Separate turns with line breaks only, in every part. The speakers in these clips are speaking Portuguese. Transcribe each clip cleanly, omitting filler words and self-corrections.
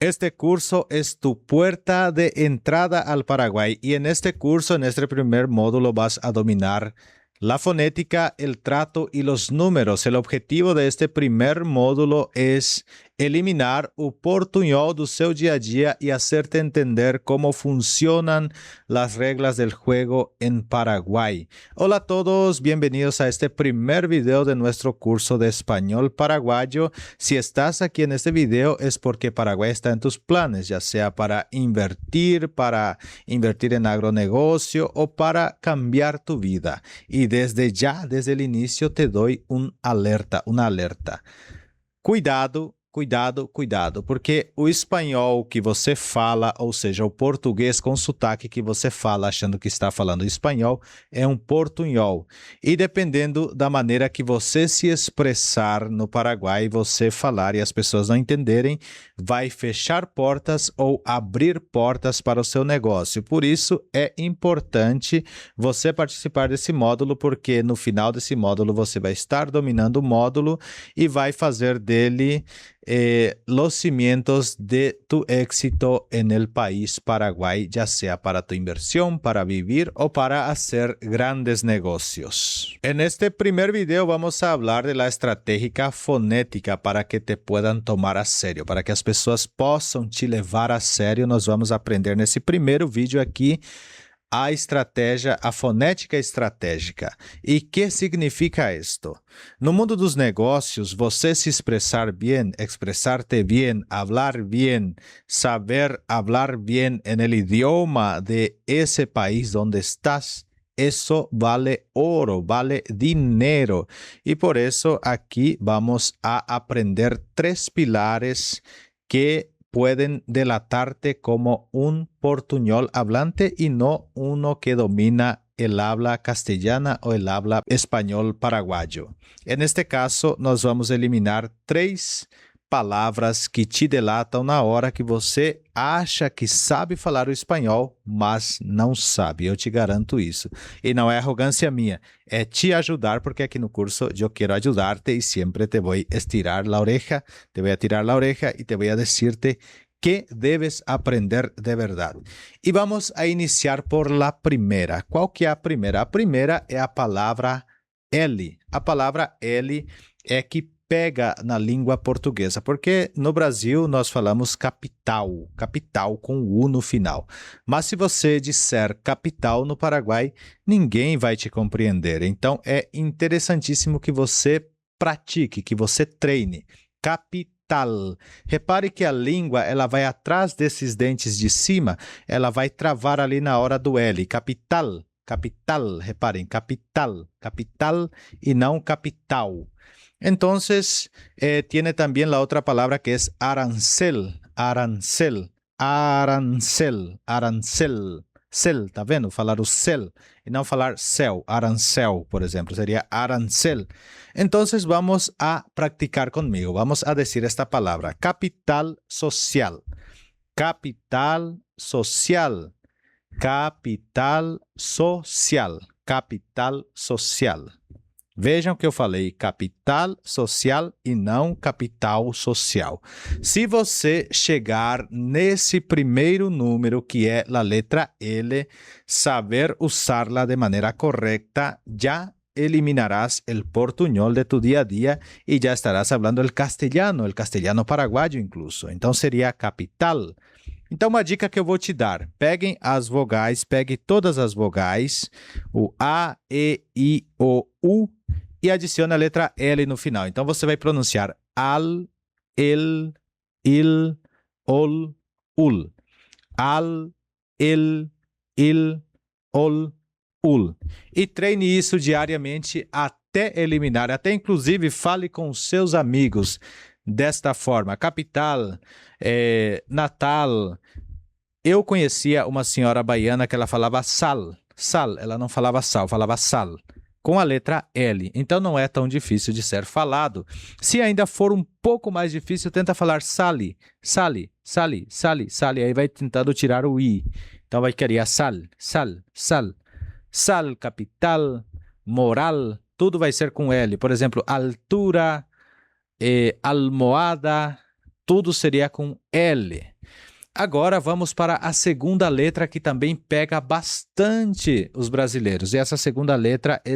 Este curso es tu puerta de entrada al Paraguay y en este curso, en este primer módulo, vas a dominar la fonética, el trato y los números. El objetivo de este primer módulo es eliminar o portunhol do seu dia a dia y hacerte entender cómo funcionan las reglas del juego en Paraguay. Hola a todos, bienvenidos a este primer video de nuestro curso de español paraguayo. Si estás aquí en este video es porque Paraguay está en tus planes, ya sea para invertir en agronegocio o para cambiar tu vida. Y desde ya, desde el inicio, te doy una alerta. Cuidado, cuidado, cuidado, porque o espanhol que você fala, ou seja, o português com sotaque que você fala achando que está falando espanhol, é um portunhol. E dependendo da maneira que você se expressar no Paraguai, você falar e as pessoas não entenderem, vai fechar portas ou abrir portas para o seu negócio. Por isso, é importante você participar desse módulo, porque no final desse módulo você vai estar dominando o módulo e vai fazer dele los cimientos de tu éxito en el país Paraguay, ya sea para tu inversión, para vivir o para hacer grandes negocios. En este primer video vamos a hablar de la estratégia fonética para que te puedan tomar a sério, para que as pessoas possam te levar a sério. Nós vamos aprender nesse primeiro vídeo aqui a estratégia, a fonética estratégica. E que significa isto? No mundo dos negócios, você se expressar bem, expressar-te bem, hablar bem, saber hablar bem en el idioma de ese país donde estás, eso vale oro, vale dinero. Y por eso aquí vamos a aprender 3 pilares que pueden delatarte como un portuñol hablante y no uno que domina el habla castellana o el habla español paraguayo. En este caso, nós vamos eliminar 3 palavras que te delatam na hora que você acha que sabe falar o espanhol, mas não sabe. Eu te garanto isso. E não é arrogância minha, é te ajudar, porque aqui no curso eu quero ajudarte e sempre te vou estirar la oreja, te vou tirar la oreja e te vou decirte que debes aprender de verdade. E vamos a iniciar por la primeira. Qual que é a primeira? A primeira é a palavra L. A palavra L é que pega na língua portuguesa, porque no Brasil nós falamos capital, capital com U no final. Mas se você disser capital no Paraguai, ninguém vai te compreender. Então é interessantíssimo que você pratique, que você treine. Capital. Repare que a língua ela vai atrás desses dentes de cima, ela vai travar ali na hora do L. Capital, capital. Reparem, capital, capital e não capital. Entonces, tiene también la otra palabra que es arancel, arancel, arancel, arancel, cel, tá vendo? Falar o cel e não falar céu, arancel, por exemplo, seria arancel. Entonces, vamos a practicar conmigo, vamos a decir esta palabra, capital social, capital social, capital social, capital social. Vejam que eu falei capital social e não capital social. Se você chegar nesse primeiro número, que é a letra L, saber usá-la de maneira correta, já eliminarás el portuñol de tu día a día y ya estarás hablando el castellano paraguayo incluso. Então seria capital. Então, uma dica que eu vou te dar, peguem as vogais, pegue todas as vogais, o A, E, I, O, U, e adicione a letra L no final. Então, você vai pronunciar al, el, il, ol, ul. Al, el, il, ol, ul. E treine isso diariamente até eliminar, até inclusive fale com seus amigos desta forma. Capital, Natal. Eu conhecia uma senhora baiana que ela falava sal, ela não falava sal, falava sal, com a letra L. Então não é tão difícil de ser falado. Se ainda for um pouco mais difícil, tenta falar sali, sali, sali, sali, sali, aí vai tentando tirar o i. Então vai querer sal, sal, sal, sal, capital, moral, tudo vai ser com L. Por exemplo, altura, almohada, tudo seria com L. Agora vamos para a segunda letra que também pega bastante os brasileiros. E essa segunda letra é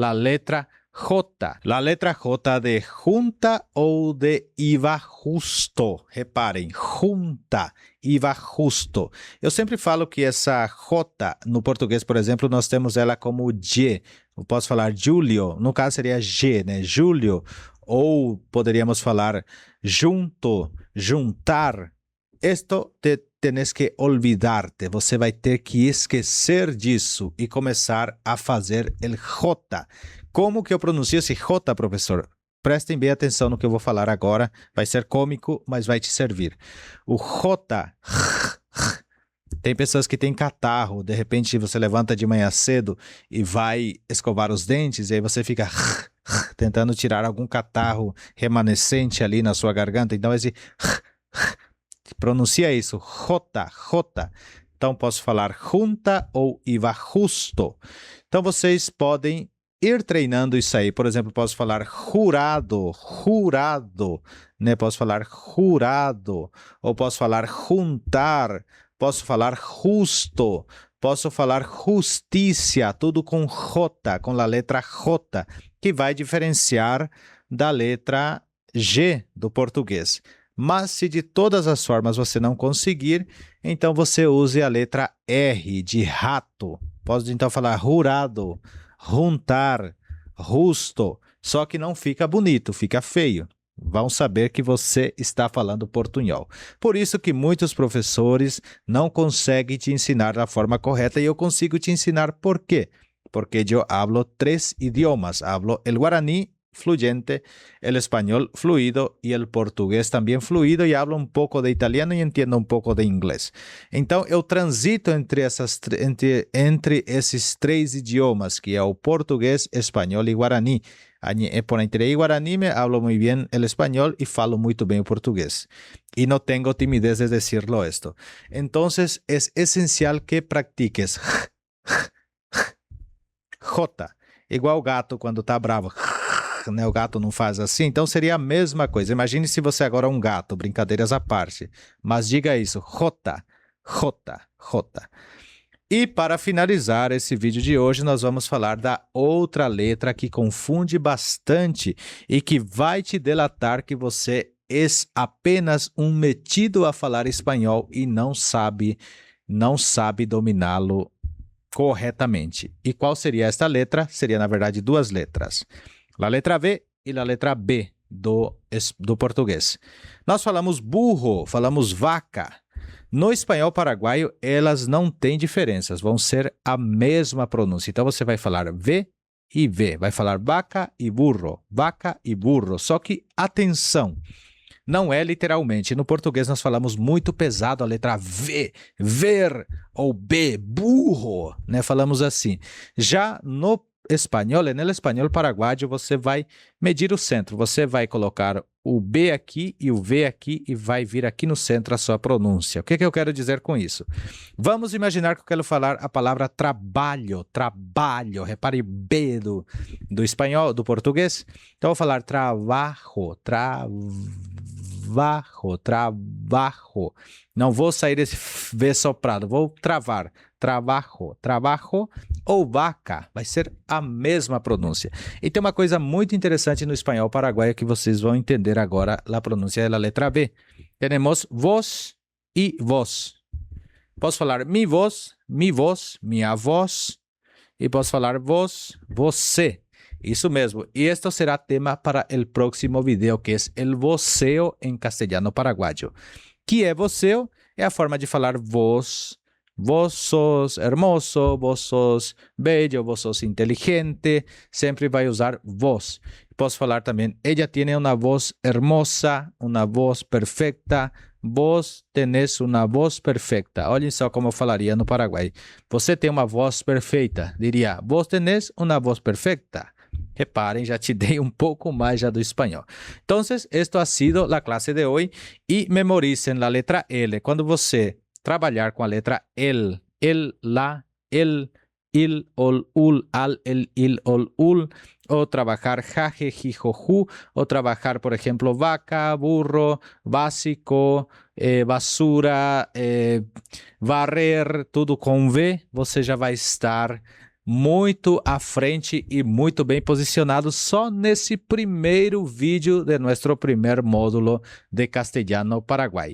a letra J. A letra J de junta ou de IVA justo. Reparem, junta, IVA justo. Eu sempre falo que essa J, no português, por exemplo, nós temos ela como G. Eu posso falar Julio, no caso seria G, né? Julio. Ou poderíamos falar junto, juntar. Esto tienes que olvidarte. Você vai ter que esquecer disso e começar a fazer el J. Como que eu pronuncio esse J, professor? Prestem bem atenção no que eu vou falar agora. Vai ser cômico, mas vai te servir. O J. Tem pessoas que têm catarro. De repente, você levanta de manhã cedo e vai escovar os dentes e aí você fica tentando tirar algum catarro remanescente ali na sua garganta. Então, esse pronuncia isso, J, J. Então, posso falar junta ou IVA justo. Então, vocês podem ir treinando isso aí. Por exemplo, posso falar jurado, jurado, né? Posso falar jurado. Ou posso falar juntar. Posso falar justo. Posso falar justiça. Tudo com J, com a letra J, que vai diferenciar da letra G do português. Mas se de todas as formas você não conseguir, então você use a letra R de rato. Pode então falar jurado, juntar, justo, só que não fica bonito, fica feio. Vão saber que você está falando portunhol. Por isso que muitos professores não conseguem te ensinar da forma correta e eu consigo te ensinar por quê. Porque eu hablo 3 idiomas. Hablo el guaraní fluyente, el español fluido y el portugués también fluido y hablo un poco de italiano y entiendo un poco de inglés. Então, eu transito entre esses 3 idiomas, que é o português, espanhol e guaraní. Por entre y guaraní me hablo muy bien el español y falo muito bem o portugués. Y no tengo timidez de decirlo esto. Entonces, es esencial que practiques J, igual o gato quando está bravo. Né? O gato não faz assim, então seria a mesma coisa. Imagine se você agora é um gato, brincadeiras à parte. Mas diga isso, J, J, J. E para finalizar esse vídeo de hoje, nós vamos falar da outra letra que confunde bastante e que vai te delatar que você é apenas um metido a falar espanhol e não sabe dominá-lo corretamente. E qual seria esta letra? Seria, na verdade, 2 letras. A letra V e a letra B do português. Nós falamos burro, falamos vaca. No espanhol paraguaio, elas não têm diferenças, vão ser a mesma pronúncia. Então, você vai falar V e V, vai falar vaca e burro, só que, atenção, não é literalmente. No português, nós falamos muito pesado a letra V, ver, ou B, burro, né? Falamos assim. Já no espanhol, no espanhol paraguaio, você vai medir o centro. Você vai colocar o B aqui e o V aqui e vai vir aqui no centro a sua pronúncia. O que eu quero dizer com isso? Vamos imaginar que eu quero falar a palavra trabalho, trabalho. Repare B do espanhol, do português. Então, eu vou falar trabalho, trabalho. Não vou sair desse V soprado, vou travar. Trabalho ou vaca, vai ser a mesma pronúncia. E tem uma coisa muito interessante no espanhol paraguaio que vocês vão entender agora a pronúncia da letra B. Temos vos e vos. Posso falar mi voz, minha voz, e posso falar vos, você. Isso mesmo. E este será tema para o próximo video, que é o voceo em castelhano paraguaio. Que é voceo? É a forma de falar vos. Vos sos hermoso, vos sos bello, vos sos inteligente. Sempre vai usar vos. Posso falar também, ella tiene una voz hermosa, una voz perfecta. Vos tenés una voz perfecta. Olhem só como eu falaria no Paraguai. Você tem uma voz perfeita. Diria, vos tenés una voz perfecta. Reparem, já te dei um pouco mais já do espanhol. Então, esta ha sido a classe de hoje. E memoricem a letra L. Quando você trabalhar com a letra el, la, el, il, ol, ul, al, el, il, ol, ul, o trabajar jaje, jijoju, o trabajar, por ejemplo, vaca, burro, básico, basura, varrer, tudo com V, você já vai estar muito à frente e muito bem posicionado só nesse primeiro vídeo de nosso primeiro módulo de Castelhano Paraguai.